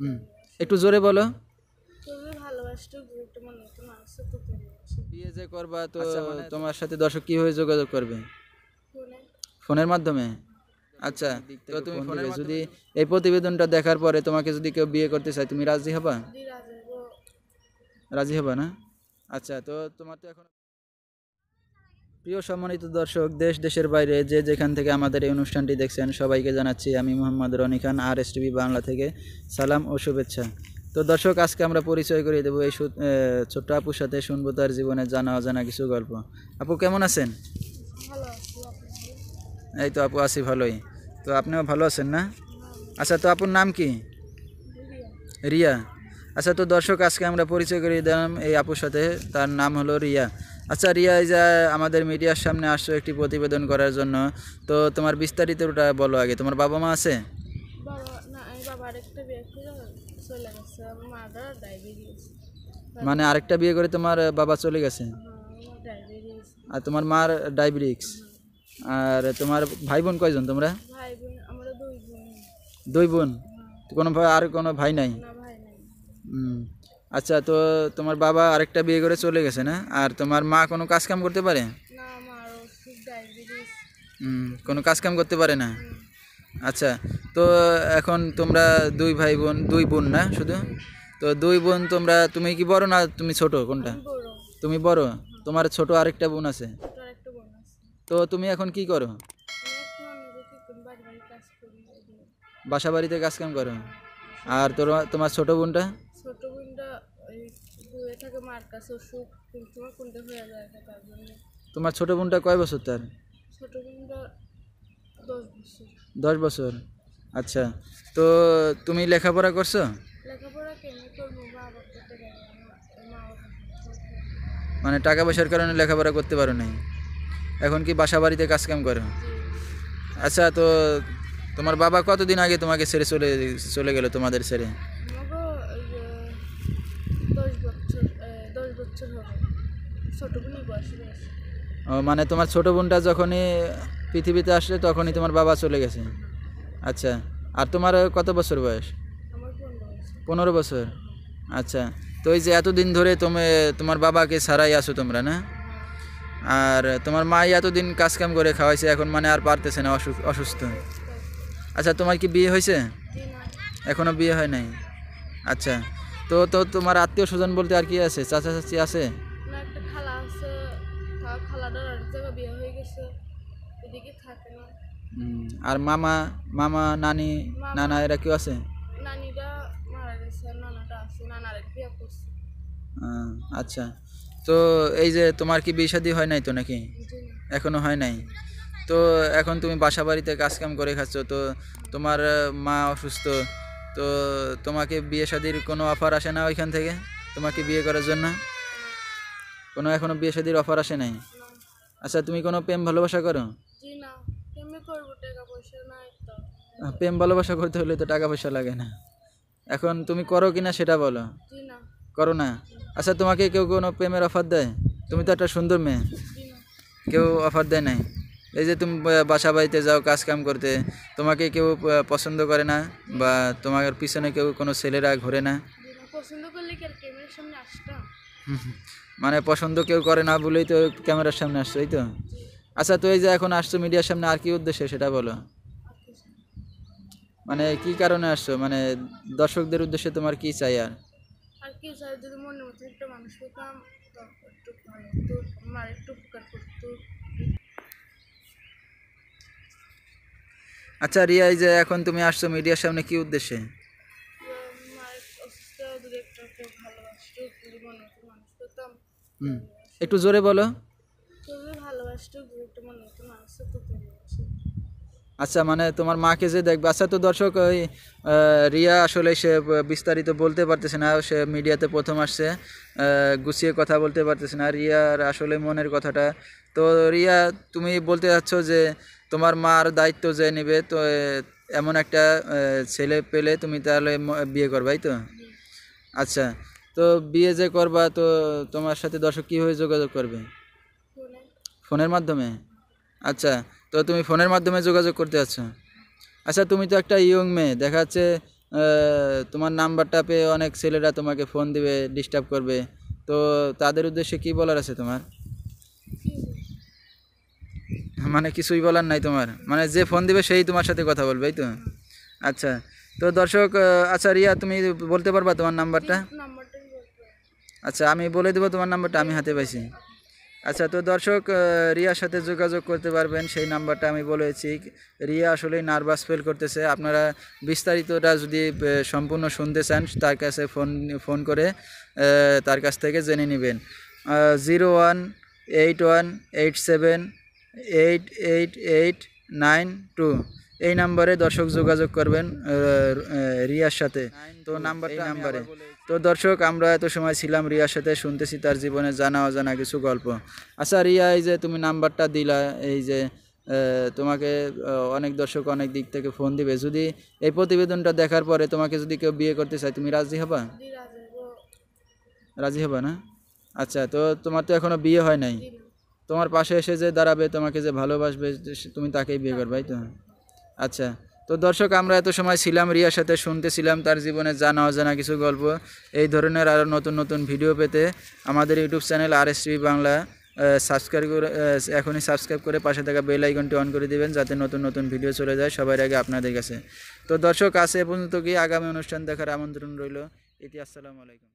হুম, একটু জোরে বলো। বিয়ে যে করবা তো তোমার সাথে দর্শক কিভাবে যোগাযোগ করবে? ফোনের মাধ্যমে। আচ্ছা, তো তুমি ফোনে যদি এই প্রতিবেদনটা দেখার পরে তোমাকে যদি কেউ বিয়ে করতে চায় তুমি রাজি হবা? রাজি হবা না? আচ্ছা, তো তোমার তো এখন প্রিয় সম্মানিত দর্শক, দেশ দেশের বাইরে যে যেখান থেকে আমাদের এই অনুষ্ঠানটি দেখছেন সবাইকে জানাচ্ছি আমি মোহাম্মদ রনি খান, RSTV বাংলা থেকে সালাম ও শুভেচ্ছা। তো দর্শক, আজকে আমরা পরিচয় করিয়ে দেবো এই ছোট্ট আপুর সাথে, শুনবো তার জীবনে জানা অজানা কিছু গল্প। আপু কেমন আছেন? এই তো আপু আছি ভালোই। তো আপনিও ভালো আছেন না? আচ্ছা, তো আপুর নাম কি? রিয়া। আচ্ছা, তো দর্শক আজকে আমরা পরিচয় করিয়ে দিলাম এই আপুর সাথে, তার নাম হলো রিয়া। আচ্ছা রিয়া, এই যে আমাদের মিডিয়ার সামনে আসছো একটি প্রতিবেদন করার জন্য, তো তোমার বিস্তারিতটা বলো আগে। তোমার বাবা মা আছে? মানে আরেকটা বিয়ে করে তোমার বাবা চলে গেছে? আর তোমার মার ডায়াবেটিস। আর তোমার ভাই বোন কয়জন তোমরা? দুই বোন। কোনো ভাই, আর কোনো ভাই নাই? আচ্ছা, তো তোমার বাবা আরেকটা বিয়ে করে চলে গেছে না? আর তোমার মা কোনো কাজ কাম করতে পারে? কোনো কাজ কাম করতে পারে না। আচ্ছা, তো এখন তোমরা দুই ভাই বোন, দুই বোন না শুধু? তো দুই বোন তোমরা, তুমি কি বড় না তুমি ছোট, কোনটা? তুমি বড়, তোমার ছোট আরেকটা বোন আছে। তো তুমি এখন কি করো? বাসা বাড়িতে কাজ কাম করো। আর তোমার ছোট বোনটা? তোমার ছোট বোনটা কয় বছর তার? 10 বছর। আচ্ছা, তো তুমি লেখাপড়া করছো? মানে টাকা পয়সার কারণে লেখাপড়া করতে পারো নাই। এখন কি বাসা বাড়িতে কাজ কাম করো? আচ্ছা, তো তোমার বাবা কতদিন আগে তোমাকে ছেড়ে চলে চলে গেল, তোমাদের ছেড়ে? ও, মানে তোমার ছোট বোনটা যখনই পৃথিবীতে আসলে তখনই তোমার বাবা চলে গেছে। আচ্ছা, আর তোমার কত বছর বয়স? 15 বছর। আচ্ছা, তো এই যে এতদিন ধরে তোমার বাবাকে ছাড়াই আসো তোমরা না? আর তোমার মা এতদিন কাজ কাম করে খাওয়াইছে, এখন মানে আর পারতেছে না, অসুস্থ। আচ্ছা, তোমার কি বিয়ে হয়েছে? এখনো বিয়ে হয় নাই। আচ্ছা, তো তো তোমার আত্মীয় স্বজন বলতে আর কি আছে? চাচা চাচি আছে? আর মামা মামা নানি নানা এরা কেউ আছে? আচ্ছা, তো এই যে তোমার কি বিয়ে শাদী হয় নাই তো নাকি? এখনো হয় নাই। তো এখন তুমি বাসা বাড়িতে কাজ কাম করে খাচ্ছ, তো তোমার মা অসুস্থ, তো তোমাকে বিয়ে শাদীর কোনো অফার আসে না ওইখান থেকে তোমাকে বিয়ে করার জন্য? কোনো এখনো বিয়ে শাদীর অফার আসে নাই? আচ্ছা, তুমি কোনো প্রেম ভালোবাসা করো? প্রেম ভালোবাসা করতে হলে তো টাকা পয়সা লাগে না। এখন তুমি করো কিনা সেটা বলো। করো না? আচ্ছা, তোমাকে কেউ কোনো প্রেমের অফার দেয়? তুমি তো একটা সুন্দর মেয়ে, কেউ অফার দেয় নাই? এই যে তুমি বাসা বাড়িতে যাও কাজ কাম করতে, তোমাকে কেউ পছন্দ করে না? বা তোমার পিছনে কেউ কোনো ছেলেরা ঘোরে না? মানে পছন্দ কেউ করে না বলেই তো ক্যামেরার সামনে আসছো, এই তো? আচ্ছা, তো এই যে এখন আসছো মিডিয়ার সামনে, আর কি উদ্দেশ্যে সেটা বলো। মানে কি কারণে আসছো, মানে দর্শকদের উদ্দেশ্যে তোমার কি চাই? আর আচ্ছা রিয়া, এই যে এখন তুমি আসছো মিডিয়ার সামনে কি উদ্দেশ্যে? একটু জোরে বলো। আচ্ছা, মানে তোমার মাকে যে দেখবে। আচ্ছা, তো দর্শক, ওই রিয়া আসলে সে বিস্তারিত বলতে পারতেছে না, সে মিডিয়াতে প্রথম আসছে, গুছিয়ে কথা বলতে পারতেছে না রিয়ার আসলে মনের কথাটা। তো রিয়া, তুমি বলতে চাচ্ছ যে তোমার মার দায়িত্ব যে নেবে, তো এমন একটা ছেলে পেলে তুমি তাহলে বিয়ে করবাই তো? আচ্ছা, তো বিয়ে যে করবা, তো তোমার সাথে দর্শক কীভাবে যোগাযোগ করবে? ফোনের মাধ্যমে। আচ্ছা, তো তুমি ফোনের মাধ্যমে যোগাযোগ করতে আচ্ছা। আচ্ছা, তুমি তো একটা ইয়ং মেয়ে, দেখা যাচ্ছে তোমার নাম্বারটা পেয়ে অনেক ছেলেরা তোমাকে ফোন দিবে, ডিস্টার্ব করবে, তো তাদের উদ্দেশ্যে কি বলার আছে তোমার? মানে কিছুই বলার নাই তোমার, মানে যে ফোন দিবে সেই তোমার সাথে কথা বলবে, এই তো? আচ্ছা, তো দর্শক, আচ্ছা রিয়া, তুমি বলতে পারবা তোমার নাম্বারটা? আচ্ছা, আমি বলে দেবো তোমার নাম্বারটা, আমি হাতে পাইছি। আচ্ছা, তো দর্শক, রিয়ার সাথে যোগাযোগ করতে পারবেন, সেই নাম্বারটা আমি বলেছি। রিয়া আসলেই নার্ভাস ফিল করতেছে। আপনারা বিস্তারিতটা যদি সম্পূর্ণ শুনতে চান, তার কাছে ফোন করে তার কাছ থেকে জেনে নেবেন। 0181878889 এই নাম্বারে দর্শক যোগাযোগ করবেন রিয়ার সাথে। তো নাম্বারটা নাম্বারে। তো দর্শক, আমরা এত সময় ছিলাম রিয়ার সাথে, শুনতেছি তার জীবনে জানা অজানা কিছু গল্প। আচ্ছা রিয়া, এই যে তুমি নাম্বারটা দিলা, এই যে তোমাকে অনেক দর্শক অনেক দিক থেকে ফোন দিবে, যদি এই প্রতিবেদনটা দেখার পরে তোমাকে যদি কেউ বিয়ে করতে চায়, তুমি রাজি হবা? রাজি হবা না? আচ্ছা, তো তোমার তো এখনো বিয়ে হয় নাই, তোমার পাশে এসে যে দাঁড়াবে, তোমাকে যে ভালোবাসবে, তুমি তাকেই বিয়ে করবে, তাই তো? আচ্ছা, তো দর্শক, আমরা এত সময় ছিলাম রিয়ার সাথে, শুনতেছিলাম তার জীবনে জানা অজানা কিছু গল্প। এই ধরনের আরও নতুন নতুন ভিডিও পেতে আমাদের YouTube channel RS TV Bangla subscribe করে এখনই সাবস্ক্রাইব করে পাশে থাকা বেল আইকনটি অন করে দিবেন, যাতে নতুন নতুন ভিডিও চলে যায় সবার আগে আপনাদের কাছে। তো দর্শক, আছে এ পর্যন্ত কি, আগামী অনুষ্ঠান দেখার আমন্ত্রণ রইল। আসসালামু আলাইকুম।